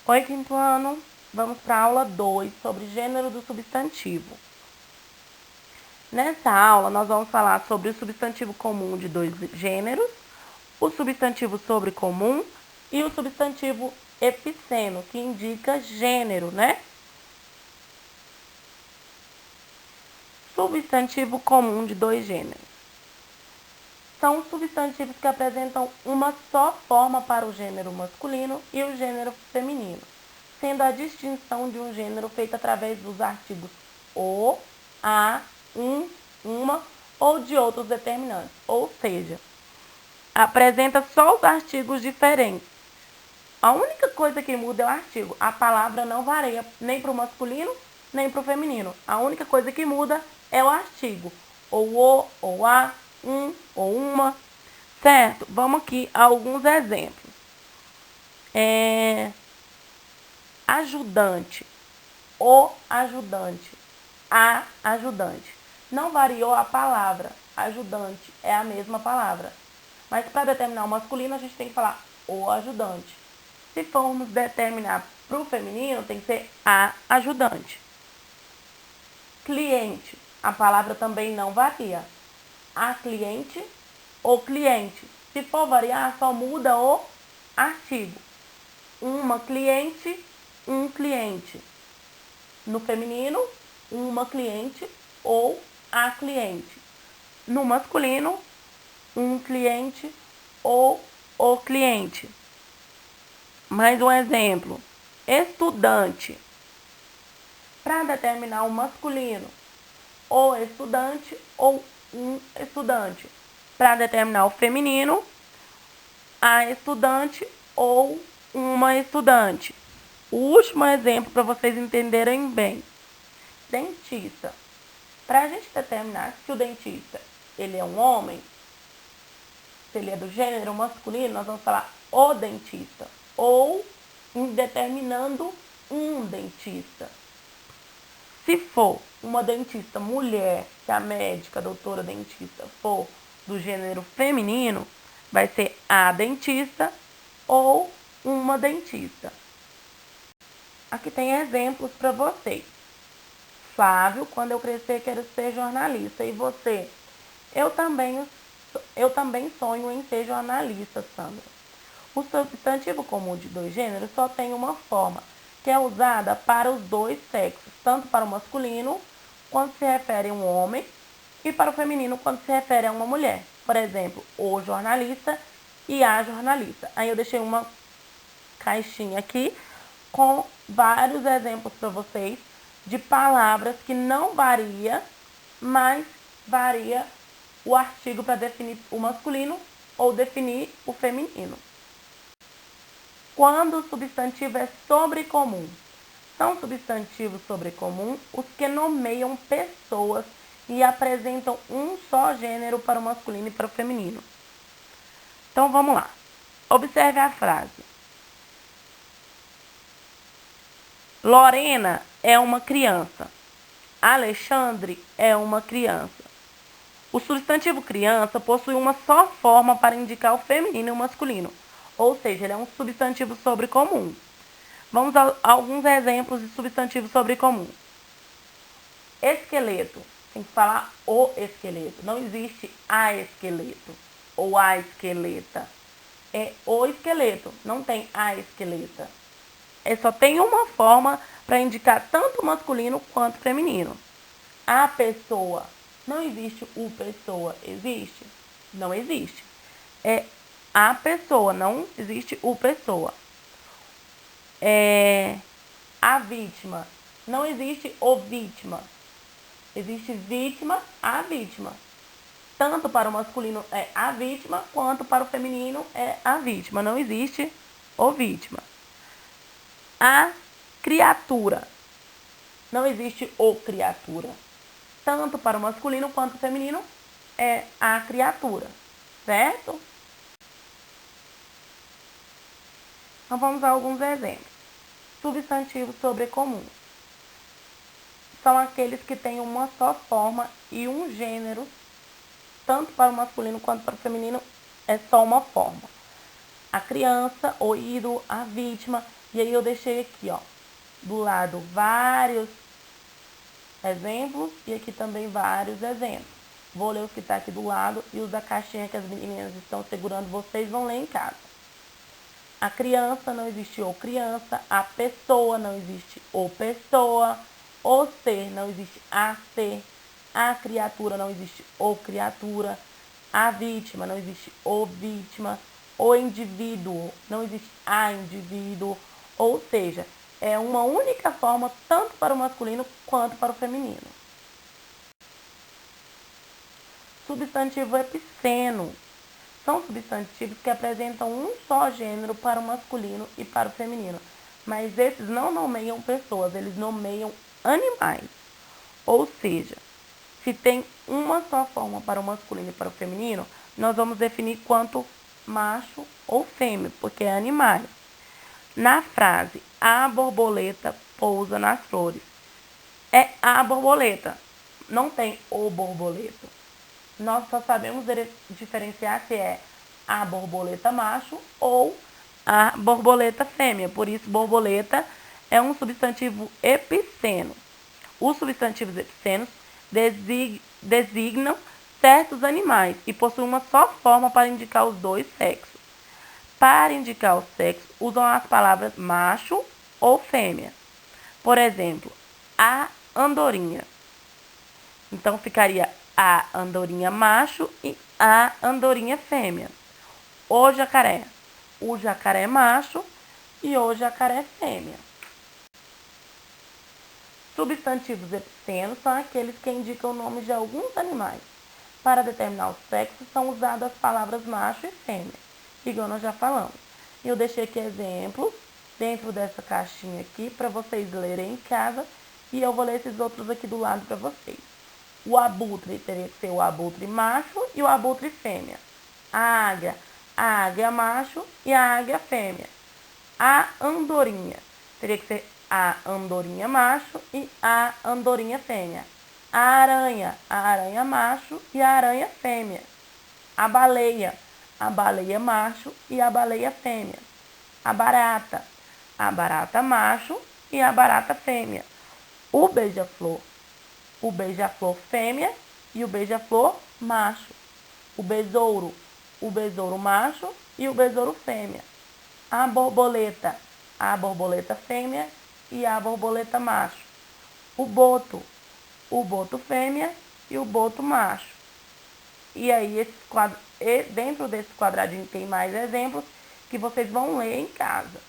Oi, quinto ano. Vamos para a aula 2 sobre gênero do substantivo. Nessa aula, nós vamos falar sobre o substantivo comum de dois gêneros, o substantivo sobrecomum e o substantivo epiceno, que indica gênero, né? Substantivo comum de dois gêneros. São substantivos que apresentam uma só forma para o gênero masculino e o gênero feminino, sendo a distinção de um gênero feita através dos artigos o, a, uma ou de outros determinantes, ou seja, apresenta só os artigos diferentes. A única coisa que muda é o artigo. A palavra não varia nem para o masculino, nem para o feminino. A única coisa que muda é o artigo. Ou o, ou a, ou uma. Certo? Vamos aqui a alguns exemplos. Ajudante. O ajudante. A ajudante. Não variou a palavra. Ajudante é a mesma palavra. Mas para determinar o masculino, a gente tem que falar o ajudante. Se formos determinar para o feminino, tem que ser a ajudante. Cliente. A palavra também não varia. A cliente ou cliente. Se for variar, só muda o artigo. Uma cliente, um cliente. No feminino, uma cliente ou a cliente. No masculino, um cliente ou o cliente. Mais um exemplo. Estudante. Para determinar o masculino, o estudante ou um estudante. Para determinar o feminino, a estudante ou uma estudante. O último exemplo para vocês entenderem bem. Dentista. Para a gente determinar se o dentista ele é um homem, se ele é do gênero masculino, nós vamos falar o dentista. Ou determinando um dentista. Se for uma dentista mulher, se a médica, a doutora dentista, for do gênero feminino, vai ser a dentista ou uma dentista. Aqui tem exemplos para vocês. Flávio, quando eu crescer, quero ser jornalista. E você? Eu também sonho em ser jornalista, Sandra. O substantivo comum de dois gêneros só tem uma forma, que é usada para os dois sexos, tanto para o masculino, quando se refere a um homem, e para o feminino, quando se refere a uma mulher. Por exemplo, o jornalista e a jornalista. Aí eu deixei uma caixinha aqui com vários exemplos para vocês de palavras que não varia, mas varia o artigo para definir o masculino ou definir o feminino. Quando o substantivo é sobrecomum. São substantivos sobrecomum os que nomeiam pessoas e apresentam um só gênero para o masculino e para o feminino. Então vamos lá. Observe a frase. Lorena é uma criança. Alexandre é uma criança. O substantivo criança possui uma só forma para indicar o feminino e o masculino. Ou seja, ele é um substantivo sobrecomum. Vamos a alguns exemplos de substantivo sobrecomum. Esqueleto. Tem que falar o esqueleto. Não existe a esqueleto ou a esqueleta. É o esqueleto, não tem a esqueleta. Só tem uma forma para indicar tanto o masculino quanto o feminino. A pessoa. Não existe o pessoa. Existe? Não existe. É a pessoa, não existe o pessoa. A vítima. Não existe o vítima. Existe vítima, a vítima. Tanto para o masculino é a vítima, quanto para o feminino é a vítima. Não existe o vítima. A criatura. Não existe o criatura. Tanto para o masculino quanto o feminino é a criatura. Certo? Então vamos a alguns exemplos. Substantivos sobrecomum. São aqueles que têm uma só forma e um gênero, tanto para o masculino quanto para o feminino, é só uma forma. A criança, o ídolo, a vítima E aí eu deixei aqui, ó, do lado vários exemplos e aqui também vários exemplos. Vou ler os que tá aqui do lado e os da caixinha que as meninas estão segurando, vocês vão ler em casa. A criança, não existe o criança. A pessoa, não existe o pessoa. O ser, não existe a ser. A criatura, não existe o criatura. A vítima, não existe o vítima. O indivíduo, não existe a indivíduo. Ou seja, é uma única forma tanto para o masculino quanto para o feminino. Substantivo epiceno. São substantivos que apresentam um só gênero para o masculino e para o feminino. Mas esses não nomeiam pessoas, eles nomeiam animais. Ou seja, se tem uma só forma para o masculino e para o feminino, nós vamos definir quanto macho ou fêmea, porque é animais. Na frase, a borboleta pousa nas flores. É a borboleta, não tem o borboleta. Nós só sabemos diferenciar se é a borboleta macho ou a borboleta fêmea. Por isso, borboleta é um substantivo epiceno. Os substantivos epicenos designam certos animais e possuem uma só forma para indicar os dois sexos. Para indicar o sexo, usam as palavras macho ou fêmea. Por exemplo, a andorinha. Então, ficaria a andorinha macho e a andorinha fêmea. O jacaré macho e o jacaré fêmea. Substantivos epicenos são aqueles que indicam o nome de alguns animais. Para determinar o sexo, são usadas as palavras macho e fêmea, igual nós já falamos. Eu deixei aqui exemplos dentro dessa caixinha aqui para vocês lerem em casa e eu vou ler esses outros aqui do lado para vocês. O abutre teria que ser o abutre macho e o abutre fêmea. A águia macho e a águia fêmea. A andorinha teria que ser a andorinha macho e a andorinha fêmea. A aranha macho e a aranha fêmea. A baleia macho e a baleia fêmea. A barata macho e a barata fêmea. O beija-flor fêmea e o beija-flor macho. O besouro macho e o besouro fêmea. A borboleta fêmea e a borboleta macho. O boto fêmea e o boto macho. E aí, dentro desse quadradinho tem mais exemplos que vocês vão ler em casa.